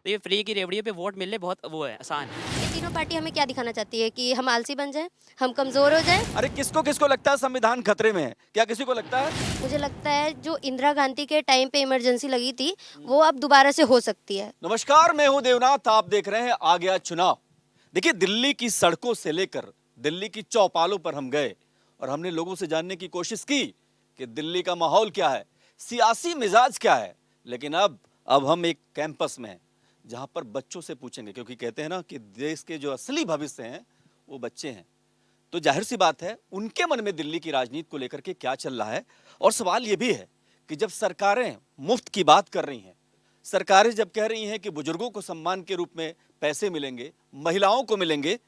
तो ये फ्री की रेवड़ियों पे वोट मिलने बहुत वो है, आसान है। ये तीनों पार्टी हमें क्या दिखाना चाहती है कि हम आलसी बन जाएं, हम कमजोर हो जाएं। अरे किसको किसको लगता है संविधान खतरे में है? क्या किसी को लगता है? मुझे लगता है जो इंदिरा गांधी के टाइम पे इमरजेंसी लगी थी वो अब दोबारा से हो सकती है। नमस्कार, मैं हूं देवनाथ, आप देख रहे हैं आ गया चुनाव। देखिए, दिल्ली की सड़कों से लेकर दिल्ली की चौपालों पर हम गए और हमने लोगों से जानने की कोशिश की कि दिल्ली का माहौल क्या है, सियासी मिजाज क्या है। लेकिन अब हम एक कैंपस में हैं जहां पर बच्चों से पूछेंगे, क्योंकि कहते हैं ना कि देश के जो असली भविष्य हैं वो बच्चे हैं। तो जाहिर सी बात है उनके मन में दिल्ली की राजनीति को लेकर के क्या चल रहा है। और सवाल ये भी है कि जब सरकारें मुफ्त की बात कर रही हैं, सरकारें जब कह रही हैं कि बुजुर्गों को सम्मान के रूप में पैसे मिलेंगे, महिलाओं को मिलेंगे,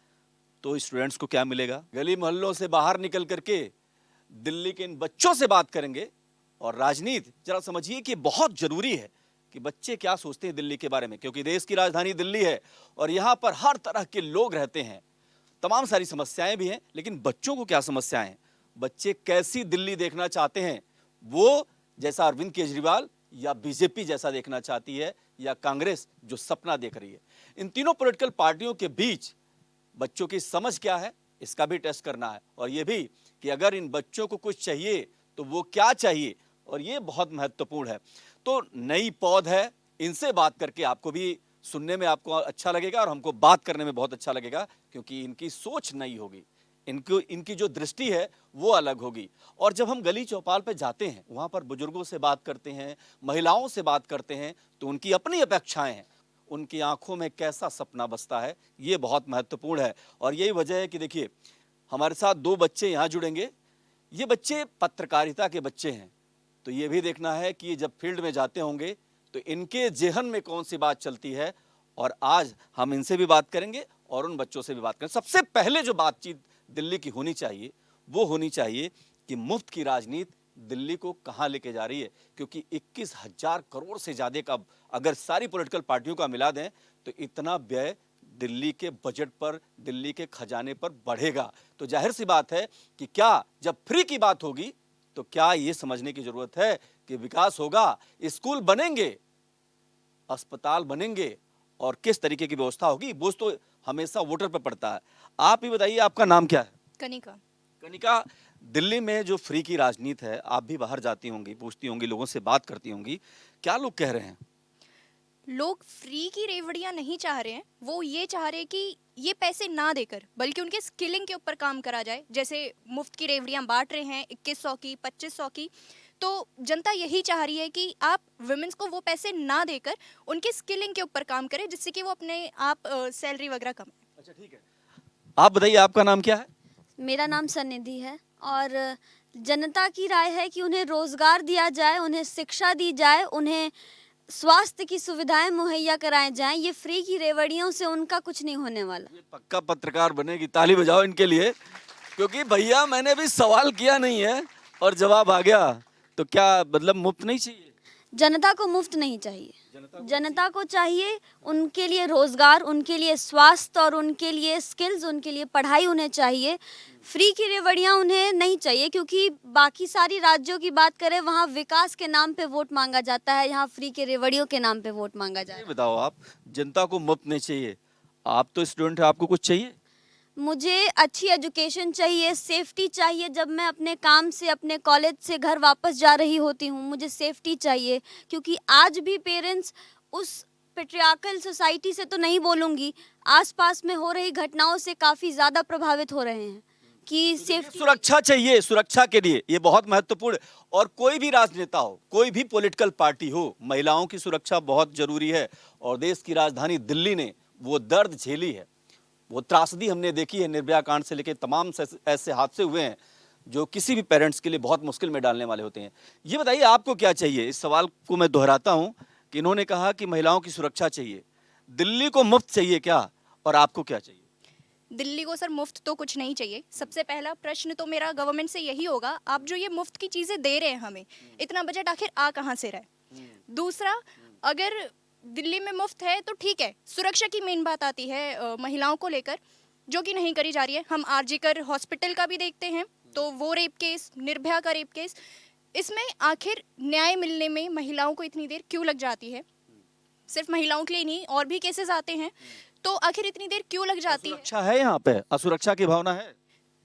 तो स्टूडेंट्स को क्या मिलेगा? गली मोहल्लों से बाहर निकल करके दिल्ली के इन बच्चों से बात करेंगे। और राजनीति जरा समझिए कि बहुत जरूरी है कि बच्चे क्या सोचते हैं दिल्ली के बारे में, क्योंकि देश की राजधानी दिल्ली है और यहां पर हर तरह के लोग रहते हैं, तमाम सारी समस्याएं भी हैं। लेकिन बच्चों को क्या समस्याएं हैं, बच्चे कैसी दिल्ली देखना चाहते हैं? वो जैसा अरविंद केजरीवाल या बीजेपी जैसा देखना चाहती है, या कांग्रेस जो सपना देख रही है? इन तीनों पॉलिटिकल पार्टियों के बीच बच्चों की समझ क्या है, इसका भी टेस्ट करना है। और यह भी कि अगर इन बच्चों को कुछ चाहिए तो वो क्या चाहिए, और ये बहुत महत्वपूर्ण है। तो नई पौध है, इनसे बात करके आपको भी सुनने में आपको अच्छा लगेगा और हमको बात करने में बहुत अच्छा लगेगा, क्योंकि इनकी सोच नई होगी, इनकी जो दृष्टि है वो अलग होगी। और जब हम गली चौपाल पे जाते हैं, वहां पर बुजुर्गों से बात करते हैं, महिलाओं से बात करते हैं, तो उनकी अपनी अपेक्षाएं हैं, उनकी आंखों में कैसा सपना बसता है, ये बहुत महत्वपूर्ण है। और यही वजह है कि देखिए, हमारे साथ दो बच्चे यहाँ जुड़ेंगे। ये बच्चे पत्रकारिता के बच्चे हैं, तो ये भी देखना है कि ये जब फील्ड में जाते होंगे तो इनके जेहन में कौन सी बात चलती है। और आज हम इनसे भी बात करेंगे और उन बच्चों से भी बात करेंगे। सबसे पहले जो बातचीत दिल्ली की होनी चाहिए वो होनी चाहिए कि मुफ्त की राजनीति दिल्ली को कहां लेके जा रही है, क्योंकि 21,000 करोड़ से ज्यादा का अगर सारी पॉलिटिकल पार्टियों का मिला दें तो इतना व्यय दिल्ली के बजट पर, दिल्ली के खजाने पर बढ़ेगा। तो जाहिर सी बात है कि क्या जब फ्री की बात होगी तो क्या ये समझने की जरूरत है कि विकास होगा, स्कूल बनेंगे, अस्पताल बनेंगे, और किस तरीके की व्यवस्था होगी, बोझ तो हमेशा वोटर पर पड़ता है। आप ही बताइए, आपका नाम क्या है? कनिका। कनिका, दिल्ली में जो फ्री की राजनीति है, आप भी बाहर जाती होंगी, पूछती होंगी, लोगों से बात करती होंगी, क्या लोग कह रहे हैं? लोग फ्री की रेवड़ियां नहीं चाह रहे हैं, वो ये चाह रहे हैं कि ये पैसे ना देकर बल्कि उनके स्किलिंग के ऊपर काम करा जाए। जैसे मुफ्त की रेवड़ियां बांट रहे हैं 2100 की, 2500 की, तो जनता यही चाह रही है कि आप वुमेन्स को वो पैसे ना देकर उनके स्किलिंग के ऊपर काम करें, जिससे कि वो अपने आप सैलरी वगैरह कमाएं। अच्छा, ठीक है। आप बताइए, आपका नाम क्या है? मेरा नाम सनिधि है और जनता की राय है कि उन्हें रोजगार दिया जाए, उन्हें शिक्षा दी जाए, उन्हें स्वास्थ्य की सुविधाएं मुहैया कराई जाएं। ये फ्री की रेवड़ियों से उनका कुछ नहीं होने वाला। ये पक्का पत्रकार बनेगी, ताली बजाओ इनके लिए, क्योंकि भैया मैंने भी सवाल किया नहीं है और जवाब आ गया। तो क्या मतलब मुफ्त नहीं चाहिए? जनता को मुफ्त नहीं चाहिए, जनता को चाहिए उनके लिए रोजगार, उनके लिए स्वास्थ्य और उनके लिए स्किल्स, उनके लिए पढ़ाई उन्हें चाहिए। फ्री की रेवड़ियां उन्हें नहीं चाहिए, क्योंकि बाकी सारी राज्यों की बात करें वहाँ विकास के नाम पे वोट मांगा जाता है, यहाँ फ्री के रेवड़ियों के नाम पे वोट मांगा जा रहा ये है। बताओ, आप जनता को मुफ्त नहीं चाहिए, आप तो स्टूडेंट है, आपको कुछ चाहिए? मुझे अच्छी एजुकेशन चाहिए, सेफ्टी चाहिए। जब मैं अपने काम से, अपने कॉलेज से घर वापस जा रही होती हूँ, मुझे सेफ्टी चाहिए, क्योंकि आज भी पेरेंट्स उस पेट्रियार्कल सोसाइटी से तो नहीं बोलूँगी, आसपास में हो रही घटनाओं से काफ़ी ज़्यादा प्रभावित हो रहे हैं कि सेफ्टी। सुरक्षा चाहिए, सुरक्षा के लिए ये बहुत महत्वपूर्ण। और कोई भी राजनेता हो, कोई भी पॉलिटिकल पार्टी हो, महिलाओं की सुरक्षा बहुत जरूरी है। और देश की राजधानी दिल्ली ने वो दर्द झेली है, वो त्रासदी हमने देखी है। निर्भया कांड से लेकर तमाम ऐसे हादसे हुए हैं जो किसी भी पेरेंट्स के लिए बहुत मुश्किल में डालने वाले होते हैं। ये बताइए, आपको क्या चाहिए? इस सवाल को मैं दोहराता हूं कि इन्होंने कहा कि महिलाओं की सुरक्षा चाहिए, दिल्ली को मुफ्त चाहिए क्या, और आपको क्या चाहिए? दिल्ली को सर मुफ्त तो कुछ नहीं चाहिए। सबसे पहला प्रश्न तो मेरा गवर्नमेंट से यही होगा, आप जो ये मुफ्त की चीज़ें दे रहे हैं हमें, इतना बजट आखिर आ कहाँ से रहा है? दूसरा, अगर दिल्ली में मुफ्त है तो ठीक है, सुरक्षा की मेन बात आती है महिलाओं को लेकर, जो कि नहीं करी जा रही है। हम आरजीकर हॉस्पिटल का भी देखते हैं, तो वो रेप केस, निर्भया का रेप केस, इसमें आखिर न्याय मिलने में महिलाओं को इतनी देर क्यों लग जाती है? सिर्फ महिलाओं के लिए नहीं, और भी केसेस आते हैं। तो आखिर इतनी देर क्यों लग जाती है? असुरक्षा है यहाँ पे, असुरक्षा की भावना है।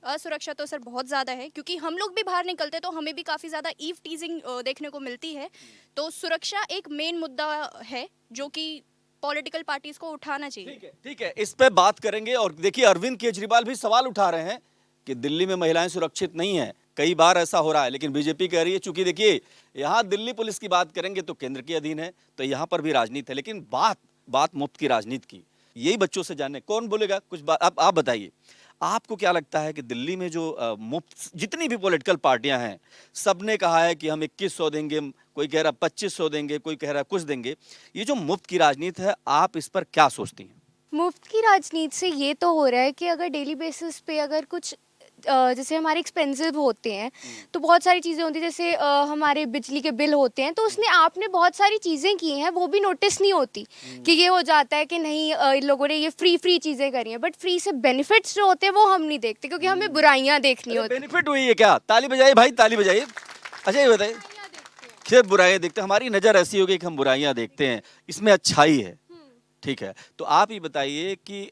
असुरक्षा तो सर बहुत ज़्यादा है, क्योंकि हम लोग भी बाहर निकलते तो हमें भी काफ़ी ज़्यादा ईव टीजिंग देखने को मिलती है। तो सुरक्षा एक मेन मुद्दा है जो कि पॉलिटिकल पार्टीज को उठाना चाहिए। ठीक है, इस पे बात करेंगे। और देखिए, अरविंद केजरीवाल भी सवाल उठा रहे हैं कि दिल्ली में महिलाएं सुरक्षित नहीं है। कई बार ऐसा हो रहा है, लेकिन बीजेपी कह रही है, चूंकि देखिए यहाँ दिल्ली पुलिस की बात करेंगे तो केंद्र के अधीन है, तो यहाँ पर भी राजनीति है। लेकिन बात मुफ्त की राजनीति की, यही बच्चों से जानने। कौन बोलेगा कुछ बात? आप बताइए, आपको क्या लगता है कि दिल्ली में जो मुफ्त जितनी भी पॉलिटिकल पार्टियां हैं, सबने कहा है कि हम 2100 देंगे, कोई कह रहा 2500 देंगे, कोई कह रहा कुछ देंगे। ये जो मुफ्त की राजनीति है, आप इस पर क्या सोचती हैं? मुफ्त की राजनीति से ये तो हो रहा है कि अगर डेली बेसिस पे अगर कुछ जैसे हमारे एक्सपेंसिव होते हैं तो बहुत सारी चीज़ें होती हैं, जैसे हमारे बिजली के बिल होते हैं, तो उसने आपने बहुत सारी चीज़ें की हैं वो भी नोटिस नहीं होती कि ये हो जाता है कि नहीं इन लोगों ने ये फ्री चीज़ें करी हैं, बट फ्री से बेनिफिट्स जो होते हैं वो हम नहीं देखते क्योंकि हमें बुराइयां देखनी होती हैं। बेनिफिट हुई है क्या? ताली बजाइए भाई, ताली बजाइए। अच्छा ये बताइए, खैर बुराइयां देखते हैं, हमारी नज़र ऐसी होगी कि हम बुराइयां देखते हैं, इसमें अच्छाई है। ठीक है, तो आप ये बताइए कि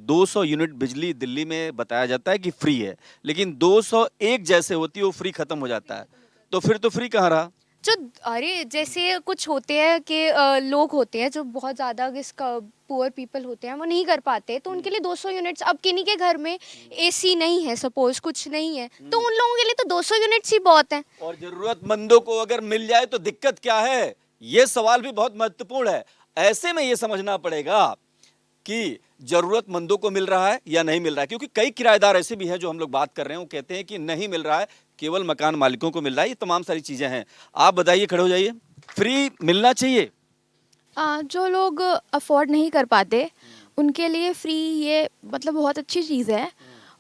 200 यूनिट बिजली दिल्ली में बताया जाता है कि फ्री है, लेकिन 201 जैसे होती है वो फ्री खत्म हो जाता है, तो फिर तो फ्री कहाँ रहा? जो अरे जैसे कुछ होते हैं कि लोग होते हैं जो बहुत ज़्यादा पुअर पीपल होते हैं, वो नहीं कर पाते, तो उनके लिए 200 यूनिट्स। अब किन्हीं के घर में एसी नहीं है, सपोज कुछ नहीं है, तो उन लोगों के लिए तो 200 यूनिट्स ही बहुत हैं। और जरूरतमंदों को अगर मिल जाए तो दिक्कत क्या है? ये सवाल भी बहुत महत्वपूर्ण है। ऐसे में ये समझना पड़ेगा कि जरूरतमंदों को मिल रहा है या नहीं मिल रहा है, क्योंकि कई किराएदार ऐसे भी हैं जो हम लोग बात कर रहे हैं, वो कहते हैं कि नहीं मिल रहा है, केवल मकान मालिकों को मिल रहा है। ये तमाम सारी चीजें हैं। आप बताइए, खड़े हो जाइए। फ्री मिलना चाहिए। जो लोग अफोर्ड नहीं कर पाते उनके लिए फ्री ये मतलब बहुत अच्छी चीज़ है,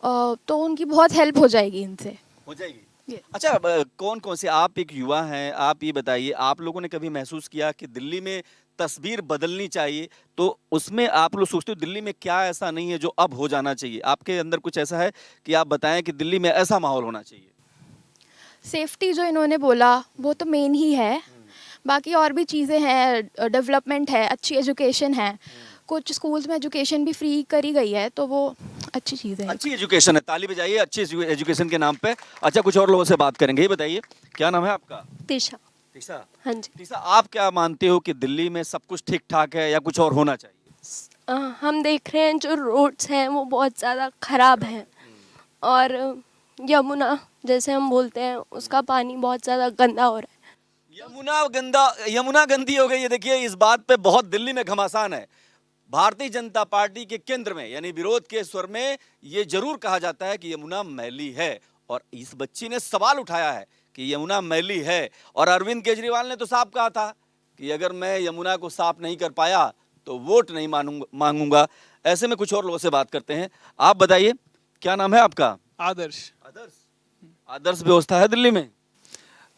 तो उनकी बहुत हेल्प हो जाएगी इनसे। हो जाएगी। अच्छा, कौन कौन से, आप एक युवा हैं, आप ये बताइए, आप लोगों ने कभी महसूस किया कि दिल्ली में तस्वीर बदलनी चाहिए, तो उसमें आप लोग सोचते हो दिल्ली में क्या ऐसा नहीं है जो अब हो जाना चाहिए? आपके अंदर कुछ ऐसा है कि आप बताएं कि दिल्ली में ऐसा माहौल होना चाहिए? सेफ्टी जो इन्होंने बोला वो तो मेन ही है, बाकी और भी चीज़ें हैं, डेवलपमेंट है, अच्छी एजुकेशन है, कुछ स्कूल्स में एजुकेशन भी फ्री करी गई है, तो वो अच्छी चीज़ है। अच्छी एजुकेशन है, ताली बजाइए अच्छी एजुकेशन के नाम पे। अच्छा, कुछ और लोगों से बात करेंगे। ये बताइए, क्या नाम है आपका? दिशा। तीसा। हाँ जी। तीसा, आप क्या मानते हो कि दिल्ली में सब कुछ ठीक ठाक है या कुछ और होना चाहिए? हम देख रहे हैं जो रोड्स हैं वो बहुत ज़्यादा ख़राब हैं, और यमुना जैसे हम बोलते हैं उसका पानी बहुत ज़्यादा गंदा हो रहा है। यमुना गंदी हो गई है। देखिए, इस बात पे बहुत दिल्ली में घमासान है। भारतीय जनता पार्टी के केंद्र में यानी विरोध के स्वर में ये जरूर कहा जाता है कि यमुना मैली है, और इस बच्ची ने सवाल उठाया है कि यमुना मैली है। और अरविंद केजरीवाल ने तो साफ कहा था कि अगर मैं यमुना को साफ नहीं कर पाया तो वोट नहीं मांगूंगा। ऐसे में कुछ और लोगों से बात करते हैं। आप बताइए, क्या नाम है आपका? आदर्श। आदर्श व्यवस्था है दिल्ली में?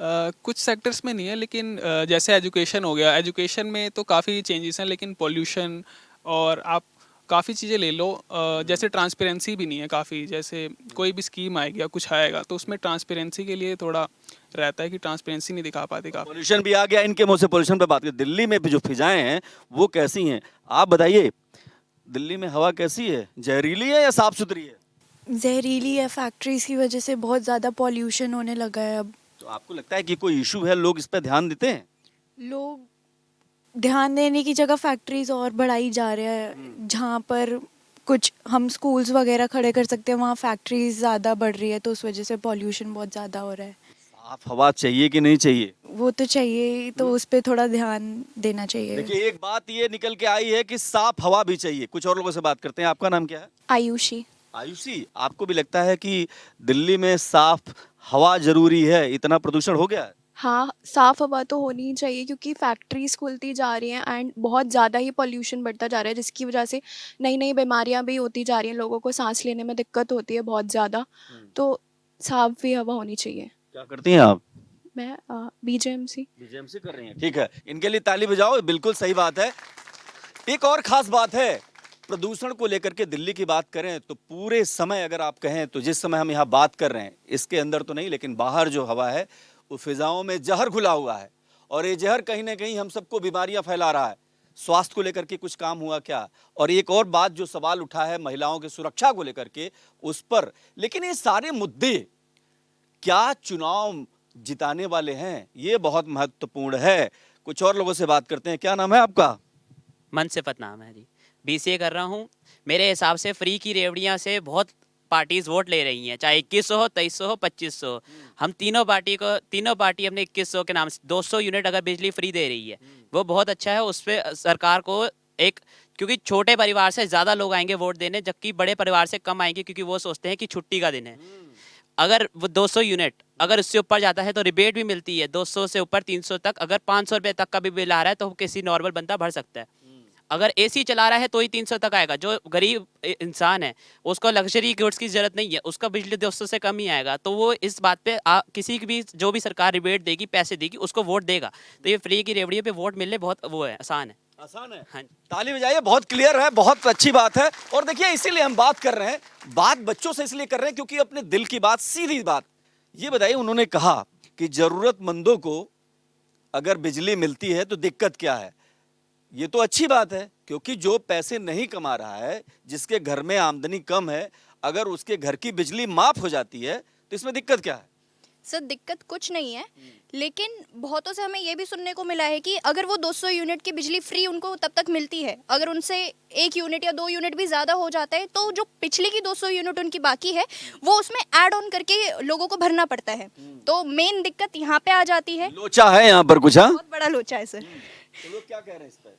कुछ सेक्टर्स में नहीं है, लेकिन जैसे एजुकेशन हो गया, एजुकेशन में तो काफ़ी चेंजेस हैं, लेकिन पॉल्यूशन और आप काफ़ी चीज़ें ले लो, जैसे ट्रांसपेरेंसी भी नहीं है काफ़ी। जैसे कोई भी स्कीम आएगी या कुछ आएगा तो उसमें ट्रांसपेरेंसी के लिए थोड़ा रहता है कि ट्रांसपेरेंसी नहीं दिखा पाते काफ़ी। पॉल्यूशन भी आ गया। इनके मुंह से पॉल्यूशन पे बात करें। दिल्ली में भी जो फिजाएं हैं वो कैसी हैं? आप बताइए, दिल्ली में हवा कैसी है? जहरीली है या साफ सुथरी है? जहरीली है, फैक्ट्रीज की वजह से बहुत ज़्यादा पॉल्यूशन होने लगा है अब। तो आपको लगता है कि कोई इशू है, लोग इस पर ध्यान देते हैं? लोग ध्यान देने की जगह फैक्ट्रीज और बढ़ाई जा रहे हैं। जहाँ पर कुछ हम स्कूल्स वगैरह खड़े कर सकते हैं वहाँ फैक्ट्रीज ज़्यादा बढ़ रही है, तो उस वजह से पॉल्यूशन बहुत ज़्यादा हो रहा है। साफ हवा चाहिए कि नहीं चाहिए? वो तो चाहिए, तो उस पर थोड़ा ध्यान देना चाहिए। देखिए, एक बात ये निकल के आई है कि साफ हवा भी चाहिए। कुछ और लोगों से बात करते हैं। आपका नाम क्या है? आयुषी। आयुषी, आपको भी लगता है कि दिल्ली में साफ हवा जरूरी है? इतना प्रदूषण हो गया है। हाँ, साफ हवा तो होनी ही चाहिए क्योंकि फैक्ट्रीज खुलती जा रही हैं एंड बहुत ज़्यादा ही पॉल्यूशन बढ़ता जा रहा है, जिसकी वजह से नई नई बीमारियां भी होती जा रही हैं, लोगों को सांस लेने में दिक्कत होती है बहुत ज़्यादा। तो साफ भी हवा होनी चाहिए। क्या करती हैं आप? मैं बीजेएमसी कर रही हैं। ठीक है, इनके लिए ताली बजाओ। बिल्कुल सही बात है। एक और खास बात है, प्रदूषण को लेकर के दिल्ली की बात करें तो पूरे समय अगर आप कहें तो जिस समय हम यहाँ बात कर रहे हैं, इसके अंदर तो नहीं लेकिन बाहर जो हवा है वो फिजाओं में जहर घुला हुआ है, और ये जहर कहीं ना कहीं हम सबको बीमारियां फैला रहा है। स्वास्थ्य को लेकर के कुछ काम हुआ क्या? और एक और बात जो सवाल उठा है महिलाओं की सुरक्षा को लेकर के, उस पर, लेकिन ये सारे मुद्दे क्या चुनाव जिताने वाले हैं? ये बहुत महत्वपूर्ण है। कुछ और लोगों से बात करते हैं। क्या नाम है आपका? मनसिफत नाम है जी, बीसीए कर रहा हूँ। मेरे हिसाब से फ्री की रेवड़ियाँ से बहुत पार्टीज वोट ले रही हैं, चाहे 2100 हो, 2300 हो, 2500। हम तीनों पार्टी अपने 2100 के नाम से 200 यूनिट अगर बिजली फ्री दे रही है, वो बहुत अच्छा है। उस पर सरकार को एक, क्योंकि छोटे परिवार से ज़्यादा लोग आएंगे वोट देने, जबकि बड़े परिवार से कम आएंगे, क्योंकि वो सोचते हैं कि छुट्टी का दिन है। अगर वो 200 यूनिट अगर उससे ऊपर जाता है तो रिबेट भी मिलती है, 200 से ऊपर 300 तक। अगर 500 रुपये तक का भी बिल आ रहा है तो किसी नॉर्मल बंदा भर सकता है। अगर एसी चला रहा है तो ही 300 तक आएगा। जो गरीब इंसान है उसको लग्जरी गुड्स की जरूरत नहीं है, उसका बिजली 200 से कम ही आएगा। तो वो इस बात पे किसी की भी जो भी सरकार रिबेट देगी, पैसे देगी, उसको वोट देगा। तो ये फ्री की रेवड़ियों पे वोट मिलने बहुत वो है, आसान है। आसान है। हाँ जी। ताली बजाइए, बहुत क्लियर है, बहुत अच्छी बात है। और देखिए, इसीलिए हम बात कर रहे हैं, बात बच्चों से इसलिए कर रहे हैं क्योंकि अपने दिल की बात, सीधी बात। ये बताइए, उन्होंने कहा कि जरूरतमंदों को अगर बिजली मिलती है तो दिक्कत क्या है? ये तो अच्छी बात है, क्योंकि जो पैसे नहीं कमा रहा है, जिसके घर में आमदनी कम है, अगर उसके घर की बिजली माफ हो जाती है तो इसमें दिक्कत क्या है? सर दिक्कत कुछ नहीं है, लेकिन बहुतों से हमें ये भी सुनने को मिला है कि अगर वो 200 यूनिट की बिजली फ्री उनको तब तक मिलती है, अगर उनसे 1 यूनिट या 2 यूनिट भी ज़्यादा हो जाता है तो जो पिछली की 200 यूनिट उनकी बाकी है वो उसमें ऐड ऑन करके लोगों को भरना पड़ता है। तो मेन दिक्कत यहाँ पे आ जाती है। लोचा है यहाँ पर कुछ? हाँ, बहुत बड़ा लोचा है सर। तो लोग क्या कह रहे हैं इस पर?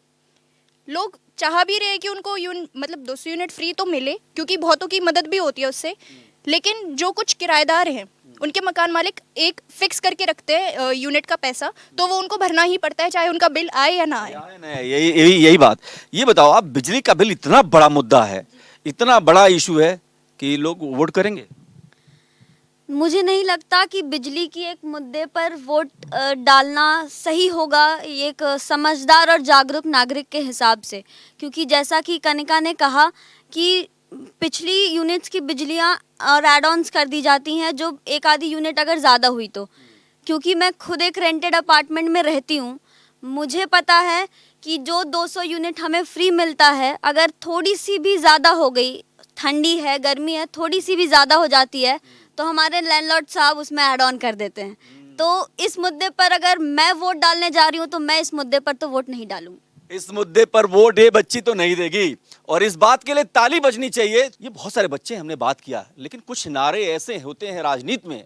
लोग चाह भी रहे हैं कि उनको मतलब 200 यूनिट फ्री तो मिले, क्योंकि बहुतों की मदद भी होती है उससे। लेकिन जो कुछ किराएदार हैं, उनके मकान मालिक एक फिक्स करके रखते हैं यूनिट का पैसा, तो वो उनको भरना ही पड़ता है, चाहे उनका बिल आए या ना आए। यही बात। ये बताओ आप, बिजली का बिल इतना बड़ा मुद्दा है, इतना बड़ा इशू है कि लोग वोट करेंगे? मुझे नहीं लगता कि बिजली की एक मुद्दे पर वोट डालना सही होगा एक समझदार और जागरूक नागरिक के हिसाब से, क्योंकि जैसा कि कनिका ने कहा कि पिछली यूनिट्स की बिजलियां और एड ऑन्स कर दी जाती हैं जो एक आधी यूनिट अगर ज़्यादा हुई तो। क्योंकि मैं खुद एक रेंटेड अपार्टमेंट में रहती हूँ, मुझे पता है कि जो 200 यूनिट हमें फ्री मिलता है, अगर थोड़ी सी भी ज़्यादा हो गई, ठंडी है, गर्मी है, थोड़ी सी भी ज़्यादा हो जाती है तो हमारे लैंडलॉर्ड साहब उसमें ऐड ऑन कर देते हैं। तो इस मुद्दे पर अगर मैं वोट डालने जा रही हूँ तो मैं इस मुद्दे पर तो वोट नहीं डालूंगी। इस मुद्दे पर वोट ये बच्ची तो नहीं देगी, और इस बात के लिए ताली बजनी चाहिए। ये बहुत सारे बच्चे हमने बात किया, लेकिन कुछ नारे ऐसे होते हैं राजनीति में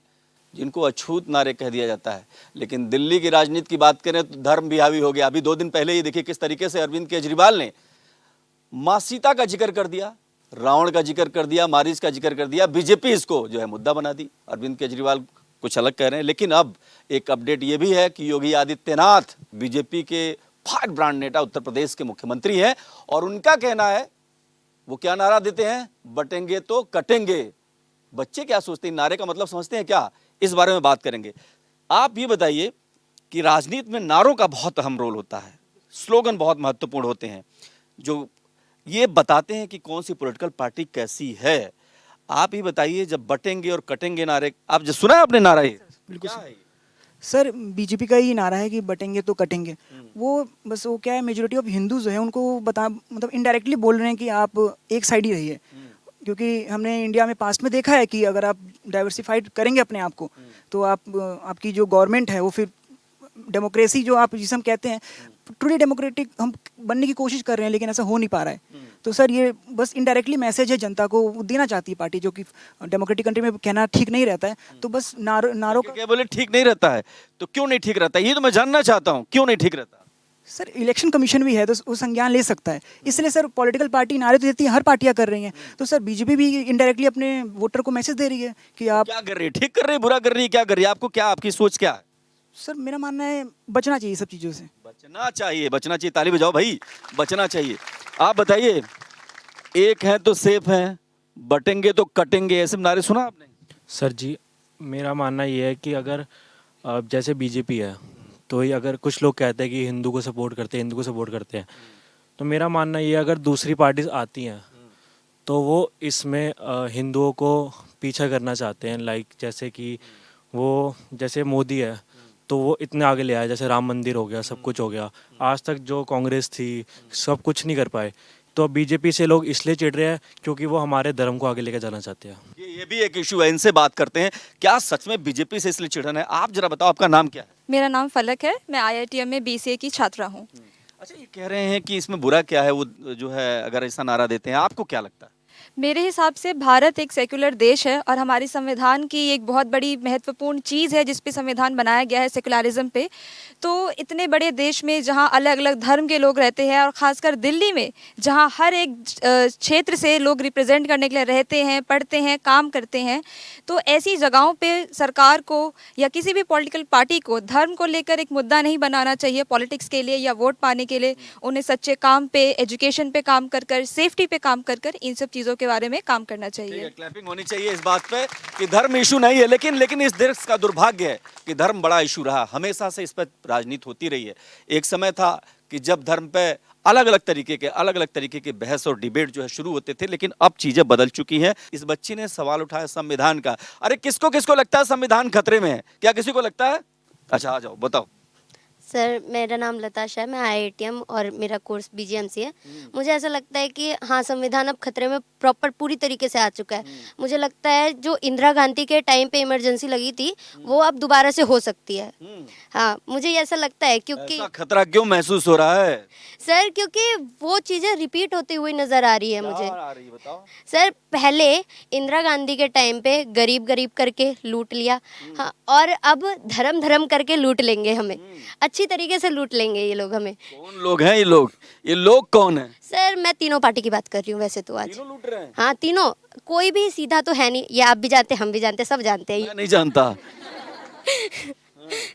जिनको अछूत नारे कह दिया जाता है। लेकिन दिल्ली की राजनीति की बात करें तो धर्म भी हावी हो गया। अभी 2 दिन पहले ही देखिए किस तरीके से अरविंद केजरीवाल ने मां सीता का जिक्र कर दिया, रावण का जिक्र कर दिया, मारीच का जिक्र कर दिया। बीजेपी इसको जो है मुद्दा बना दी। अरविंद केजरीवाल कुछ अलग कह रहे हैं, लेकिन अब एक अपडेट ये भी है कि योगी आदित्यनाथ बीजेपी के फाट ब्रांड नेता, उत्तर प्रदेश के मुख्यमंत्री हैं, और उनका कहना है, वो क्या नारा देते हैं, बटेंगे तो कटेंगे। बच्चे क्या सोचते हैं, नारे का मतलब समझते हैं क्या? इस बारे में बात करेंगे। आप ये बताइए कि राजनीति में नारों का बहुत अहम रोल होता है, स्लोगन बहुत महत्वपूर्ण होते हैं जो ये बताते हैं कि कौन सी पॉलिटिकल पार्टी कैसी है। आप ही बताइए, जब बटेंगे और कटेंगे नारे, आप जो सुना है आपने नारा ये? बिल्कुल क्या है ये? सर, बीजेपी का ही नारा है कि बटेंगे तो कटेंगे। वो बस वो क्या है, मेजोरिटी ऑफ हिंदूज जो है उनको मतलब इनडायरेक्टली बोल रहे हैं कि आप एक साइड ही रहिए। क्योंकि हमने इंडिया में पास्ट में देखा है कि अगर आप डाइवर्सिफाइड करेंगे अपने आप को तो आपकी जो गवर्नमेंट है वो फिर डेमोक्रेसी जो आप जिसे हम कहते हैं ट्रूली डेमोक्रेटिक हम बनने की कोशिश कर रहे हैं, लेकिन ऐसा हो नहीं पा रहा है। तो सर ये बस इनडायरेक्टली मैसेज है जनता को, वो देना चाहती है पार्टी, जो कि डेमोक्रेटिक कंट्री में कहना ठीक नहीं रहता है। तो बस नारों का क्या बोले ठीक नहीं रहता है? तो क्यों नहीं ठीक रहता है, ये तो मैं जानना चाहता हूँ, क्यों नहीं ठीक रहता? सर इलेक्शन कमीशन भी है तो वो संज्ञान ले सकता है। इसलिए सर पॉलिटिकल पार्टी नारे तो देती है, हर पार्टियां कर रही हैं। तो सर बीजेपी भी इनडायरेक्टली अपने वोटर को मैसेज दे रही है कि आप क्या कर रही है, ठीक कर रही है, बुरा कर रही है, क्या कर रही है? आपको क्या, आपकी सोच क्या है? सर मेरा मानना है बचना चाहिए सब चीज़ों से। बचना चाहिए, बचना चाहिए। ताली बजाओ भाई, बचना चाहिए। आप बताइए, एक हैं तो सेफ हैं, बटेंगे तो कटेंगे, ऐसे नारे सुना आपने? सर जी, मेरा मानना ये है कि अगर जैसे बीजेपी है तो ये अगर कुछ लोग कहते हैं कि हिंदू को सपोर्ट करते हैं, हिंदू को सपोर्ट करते हैं, तो मेरा मानना ये है अगर दूसरी पार्टीज आती हैं तो वो इसमें हिंदुओं को पीछा करना चाहते हैं। लाइक जैसे कि वो जैसे मोदी है तो वो इतने आगे ले आए, जैसे राम मंदिर हो गया, सब कुछ हो गया। आज तक जो कांग्रेस थी सब कुछ नहीं कर पाए। तो बीजेपी से लोग इसलिए चिढ़ रहे हैं क्योंकि वो हमारे धर्म को आगे लेकर जाना चाहते हैं। ये भी एक इशू है, इनसे बात करते हैं। क्या सच में बीजेपी से इसलिए चिढ़न है? आप जरा बताओ, आपका नाम क्या है? मेरा नाम फलक है, मैं IITM में BCA की छात्रा हूँ। अच्छा, ये कह रहे हैं कि इसमें बुरा क्या है, वो जो है अगर ऐसा नारा देते हैं, आपको क्या लगता है? मेरे हिसाब से भारत एक सेक्युलर देश है और हमारे संविधान की एक बहुत बड़ी महत्वपूर्ण चीज़ है जिस पे संविधान बनाया गया है, सेकुलरिज्म पे। तो इतने बड़े देश में जहाँ अलग अलग धर्म के लोग रहते हैं और ख़ासकर दिल्ली में जहाँ हर एक क्षेत्र से लोग रिप्रेजेंट करने के लिए रहते हैं, पढ़ते हैं, काम करते हैं, तो ऐसी जगहों पे सरकार को या किसी भी पॉलिटिकल पार्टी को धर्म को लेकर एक मुद्दा नहीं बनाना चाहिए पॉलिटिक्स के लिए या वोट पाने के लिए। उन्हें सच्चे काम पे, एजुकेशन पे काम कर कर, सेफ्टी पे काम कर कर इन सब चीज़ों के बारे में काम करना चाहिए। क्लैपिंग होनी चाहिए इस बात पे कि धर्म इशू नहीं है, लेकिन इस देश का दुर्भाग्य है कि धर्म बड़ा इशू रहा। हमेशा से इस पर राजनीति होती रही है। एक समय था कि जब धर्म पे अलग अलग तरीके के बहस और डिबेट जो है शुरू होते थे, लेकिन अब चीजें बदल चुकी हैं। इस बच्ची ने सवाल उठाया संविधान का। अरे किसको किसको लगता है संविधान खतरे में है? क्या किसी को लगता है? अच्छा, आ जाओ, बताओ। सर, मेरा नाम लताशा है, मैं IITM और मेरा कोर्स BGMC है। मुझे ऐसा लगता है कि हाँ, संविधान अब खतरे में प्रॉपर पूरी तरीके से आ चुका है। मुझे लगता है जो इंदिरा गांधी के टाइम पे इमरजेंसी लगी थी वो अब दोबारा से हो सकती है। हाँ, मुझे ऐसा लगता है। क्योंकि ऐसा खतरा क्यों महसूस हो रहा है सर? क्योंकि वो चीज़ें रिपीट होती हुई नज़र आ रही है मुझे। आ रही है, बताओ। सर, पहले इंदिरा गांधी के टाइम पे गरीब गरीब करके लूट लिया, हाँ, और अब धर्म धर्म करके लूट लेंगे हमें, अच्छी तरीके से लूट लेंगे ये लोग हमें। कौन लोग हैं ये लोग? ये लोग कौन है? सर, मैं तीनों पार्टी की बात कर रही हूँ वैसे तो आज। तीनों लूट रहे हैं? हाँ, तीनों, कोई भी सीधा तो है नहीं, ये आप भी जानते हैं, हम भी जानते हैं, सब जानते हैं। मैं नहीं जानता।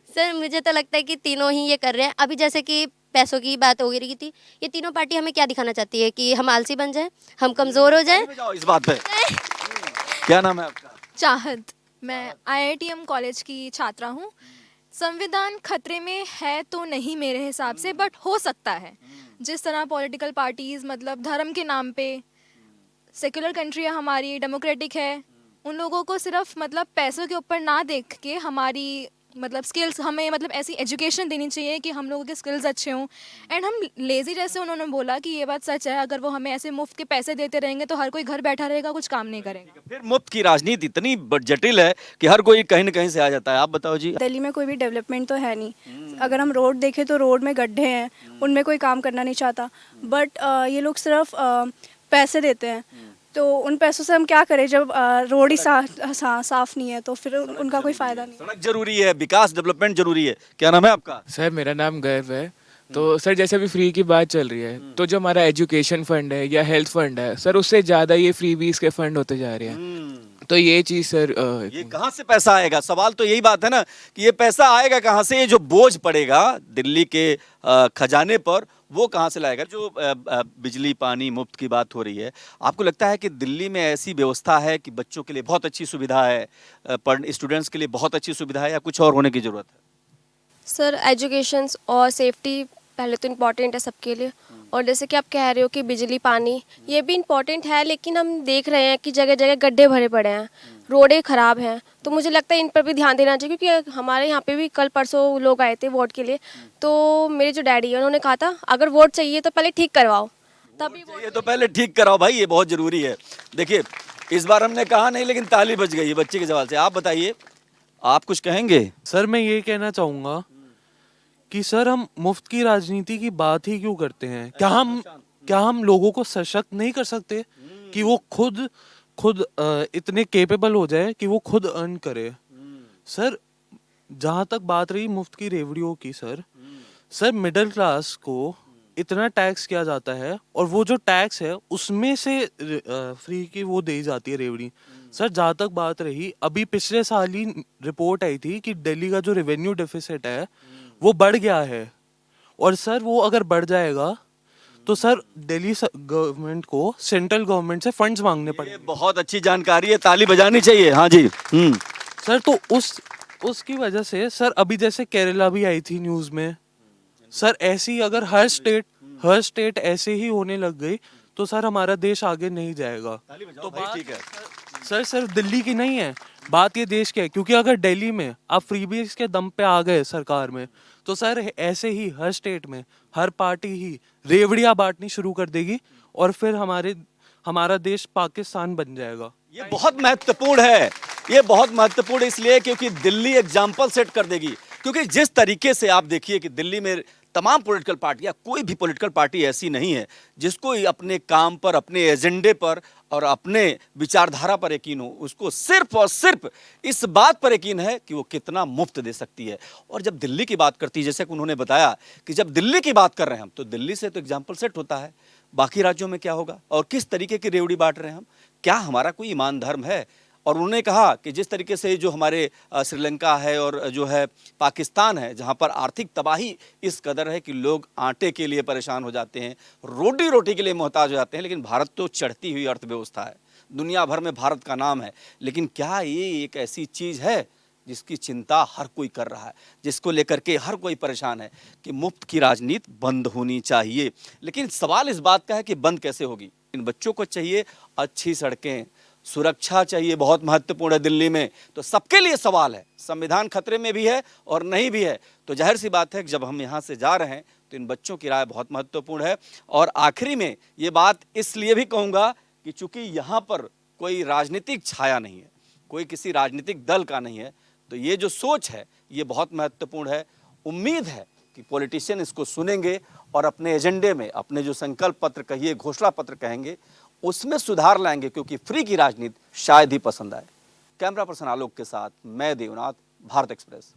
सर, मुझे तो लगता है कि तीनों ही ये कर रहे हैं। अभी जैसे कि पैसों की बात हो रही थी, ये तीनों पार्टी हमें क्या दिखाना चाहती है कि हम आलसी बन जाएं, हम कमजोर हो जाएं। इस बात पे क्या नाम है आपका? चाहत, मैं IITM कॉलेज की छात्रा हूँ। संविधान खतरे में है तो नहीं मेरे हिसाब से, बट हो सकता है। जिस तरह पॉलिटिकल पार्टीज़ मतलब धर्म के नाम पे, सेक्युलर कंट्री है हमारी, डेमोक्रेटिक है, उन लोगों को सिर्फ मतलब पैसों के ऊपर ना देख के हमारी मतलब स्किल्स, हमें मतलब ऐसी एजुकेशन देनी चाहिए कि हम लोगों के स्किल्स अच्छे हों। एंड हम लेज़ी, जैसे उन्होंने बोला कि ये बात सच है, अगर वो हमें ऐसे मुफ्त के पैसे देते रहेंगे तो हर कोई घर बैठा रहेगा, कुछ काम नहीं करेगा। फिर मुफ्त की राजनीति इतनी जटिल है कि हर कोई कहीं न कहीं से आ जाता है। आप बताओ जी। दिल्ली में कोई भी डेवलपमेंट तो है नहीं। अगर हम रोड देखें तो रोड में गड्ढे हैं, उनमें कोई काम करना नहीं चाहता। बट ये लोग सिर्फ पैसे देते हैं, तो उन पैसों से हम क्या करें जब रोड ही साफ नहीं है, तो फिर उनका कोई फायदा नहीं। सड़क जरूरी है, विकास डेवलपमेंट जरूरी है। क्या नाम है आपका? सर, मेरा नाम गर्व है। तो सर, जैसे अभी फ्री की बात चल रही है, तो जो हमारा एजुकेशन फंड है या हेल्थ फंड है सर, उससे ज़्यादा ये फ्रीबीज के फंड होते जा रहे हैं। तो ये चीज़ सर, ये कहाँ से पैसा आएगा? सवाल तो यही बात है ना कि ये पैसा आएगा कहाँ से? ये जो बोझ पड़ेगा दिल्ली के खजाने पर, वो कहाँ से लाएगा? जो बिजली पानी मुफ्त की बात हो रही है, आपको लगता है कि दिल्ली में ऐसी व्यवस्था है कि बच्चों के लिए बहुत अच्छी सुविधा है, स्टूडेंट्स के लिए बहुत अच्छी सुविधा है, या कुछ और होने की ज़रूरत है? सर, एजुकेशन और सेफ्टी पहले तो इम्पॉर्टेंट है सबके लिए। और जैसे कि आप कह रहे हो कि बिजली पानी, ये भी इम्पॉर्टेंट है, लेकिन हम देख रहे हैं कि जगह जगह गड्ढे भरे पड़े हैं, रोडें ख़राब हैं। तो मुझे लगता है इन पर भी ध्यान देना चाहिए, क्योंकि हमारे यहाँ पे भी कल परसों लोग आए थे वोट के लिए, तो मेरे जो डैडी है उन्होंने कहा था अगर वोट चाहिए तो पहले ठीक करवाओ, तभी ये तो पहले ठीक कराओ भाई, ये बहुत ज़रूरी है। देखिए, इस बार हमने कहा नहीं, लेकिन ताली बज गई है बच्चे के सवाल से। आप बताइए, आप कुछ कहेंगे? सर, मैं ये कहना चाहूँगा कि सर, हम मुफ्त की राजनीति की बात ही क्यों करते हैं? क्या हम लोगों को सशक्त नहीं कर सकते कि वो खुद इतने केपेबल हो जाए कि वो खुद अर्न करे? सर, जहाँ तक बात रही मुफ्त की रेवड़ियों की, सर मिडिल क्लास को इतना टैक्स किया जाता है, और वो जो टैक्स है उसमें से फ्री की वो दी जाती है रेवड़ी। सर, जहाँ तक बात रही, अभी पिछले साल ही रिपोर्ट आई थी कि दिल्ली का जो रेवेन्यू डेफिसिट है वो बढ़ गया है, और सर वो अगर बढ़ जाएगा तो सर दिल्ली गवर्नमेंट को सेंट्रल गवर्नमेंट से फंड्स मांगने पड़ेंगे। बहुत अच्छी जानकारी है, ताली बजानी चाहिए। हाँ जी। सर, तो उसकी वजह से सर, अभी जैसे केरला भी आई थी न्यूज़ में, सर ऐसी अगर हर स्टेट ऐसे ही होने लग गई तो सर हमारा देश आगे नहीं जाएगा। तो ठीक है। सर सिर्फ दिल्ली की नहीं है, बात ये देश की है। क्योंकि अगर दिल्ली में आप फ्रीबीज के दम पे आ गए सरकार में, तो सर ऐसे ही हर स्टेट में हर पार्टी ही रेवड़ियाँ बांटनी शुरू कर देगी और फिर हमारा देश पाकिस्तान बन जाएगा। ये बहुत महत्वपूर्ण है, ये बहुत महत्वपूर्ण है इसलिए क्योंकि दिल्ली एग्जाम्पल सेट कर देगी। क्योंकि जिस तरीके से आप देखिए कि दिल्ली में तमाम पॉलिटिकल पार्टियां, कोई भी पॉलिटिकल पार्टी ऐसी नहीं है जिसको अपने काम पर, अपने एजेंडे पर और अपने विचारधारा पर यकीन हो। उसको सिर्फ और सिर्फ इस बात पर यकीन है कि वो कितना मुफ्त दे सकती है। और जब दिल्ली की बात करती है, जैसे कि उन्होंने बताया कि जब दिल्ली की बात कर रहे हैं हम, तो दिल्ली से तो एग्जाम्पल सेट होता है। बाकी राज्यों में क्या होगा और किस तरीके की रेवड़ी बांट रहे हैं हम, क्या हमारा कोई ईमान धर्म है? और उन्होंने कहा कि जिस तरीके से जो हमारे श्रीलंका है और जो है पाकिस्तान है, जहां पर आर्थिक तबाही इस कदर है कि लोग आटे के लिए परेशान हो जाते हैं, रोटी रोटी के लिए मोहताज हो जाते हैं। लेकिन भारत तो चढ़ती हुई अर्थव्यवस्था है, दुनिया भर में भारत का नाम है। लेकिन क्या ये एक ऐसी चीज़ है जिसकी चिंता हर कोई कर रहा है, जिसको लेकर के हर कोई परेशान है कि मुफ्त की राजनीति बंद होनी चाहिए? लेकिन सवाल इस बात का है कि बंद कैसे होगी? इन बच्चों को चाहिए अच्छी सड़कें, सुरक्षा चाहिए, बहुत महत्वपूर्ण है दिल्ली में। तो सबके लिए सवाल है, संविधान खतरे में भी है और नहीं भी है। तो जाहिर सी बात है कि जब हम यहाँ से जा रहे हैं तो इन बच्चों की राय बहुत महत्वपूर्ण है। और आखिरी में ये बात इसलिए भी कहूँगा कि चूंकि यहाँ पर कोई राजनीतिक छाया नहीं है, कोई किसी राजनीतिक दल का नहीं है, तो ये जो सोच है ये बहुत महत्वपूर्ण है। उम्मीद है कि पॉलिटिशियन इसको सुनेंगे और अपने एजेंडे में, अपने जो संकल्प पत्र कहिए, घोषणा पत्र कहेंगे, उसमें सुधार लाएंगे, क्योंकि फ्री की राजनीति शायद ही पसंद आए। कैमरा पर्सन आलोक के साथ मैं देवनाथ, भारत एक्सप्रेस।